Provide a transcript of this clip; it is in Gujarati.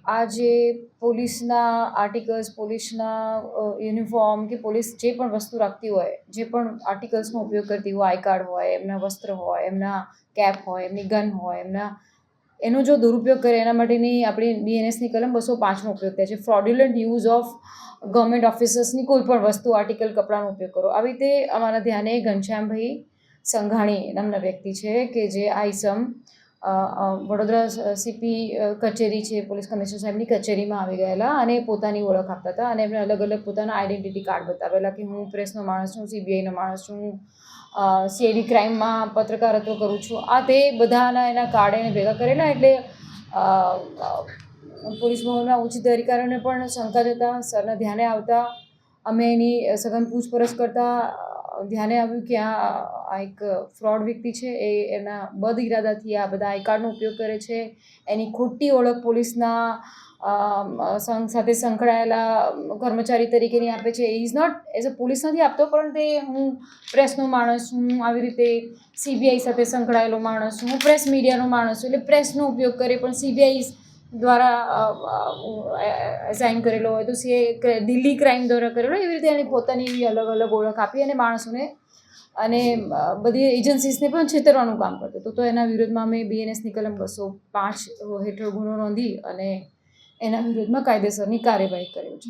આ જે પોલીસના આર્ટિકલ્સ, પોલીસના યુનિફોર્મ કે પોલીસ જે પણ વસ્તુ રાખતી હોય, જે પણ આર્ટિકલ્સનો ઉપયોગ કરતી હોય, આઈ કાર્ડ હોય, એમના વસ્ત્ર હોય, એમના કેપ હોય, એમની ગન હોય, એનો જો દુરુપયોગ કરે એના માટેની આપણી BNSની કલમ 205નો ઉપયોગ થાય છે. ફ્રોડ્યુલન્ટ યુઝ ઓફ ગવર્મેન્ટ ઓફિસર્સની કોઈ પણ વસ્તુ, આર્ટિકલ, કપડાનો ઉપયોગ કરો. આવી રીતે અમારા ધ્યાને ઘનશ્યામભાઈ સંઘાણી નામના વ્યક્તિ છે કે જે આ ઇસમ વડોદરા CP કચેરી છે, પોલીસ કમિશનર સાહેબની કચેરીમાં આવી ગયેલા અને પોતાની ઓળખ આપતા હતા અને એમને અલગ અલગ પોતાના આઈડેન્ટિટી કાર્ડ બતાવેલા કે હું પ્રેસનો માણસ છું, CBIનો માણસ છું, CID ક્રાઇમમાં પત્રકારત્વ કરું છું. આ તે બધાના એના કાર્ડ એને ભેગા કરેલા. એટલે પોલીસ ભવનના ઉચ્ચ અધિકારીઓને પણ શંકા જતા સરના ધ્યાને આવતા અમે એની સઘન પૂછપરછ કરતા ધ્યાને આવ્યું કે આ એક ફ્રોડ વ્યક્તિ છે. એના બદ ઇરાદાથી આ બધા આઈ કાર્ડનો ઉપયોગ કરે છે. એની ખોટી ઓળખ પોલીસના સંઘ સાથે સંકળાયેલા કર્મચારી તરીકેની આપે છે. Is not as a police નથી આપતો, પરંતુ હું પ્રેસનો માણસ છું, હું આવી રીતે CBI સાથે સંકળાયેલો માણસ છું, હું પ્રેસ મીડિયાનો માણસ છું. એટલે પ્રેસનો ઉપયોગ કરે પણ CBI દ્વારા એસાઇન કરેલો હોય તો દિલ્હી ક્રાઇમ દ્વારા કરેલો, એવી રીતે એની પોતાની અલગ અલગ ઓળખ આપી અને માણસોને અને બધી એજન્સીસને પણ છેતરવાનું કામ કરતો હતો. તો એના વિરુદ્ધમાં અમે BNSની કલમ 205 હેઠળ ગુનો નોંધી અને એના વિરુદ્ધમાં કાયદેસરની કાર્યવાહી કરેલ છે.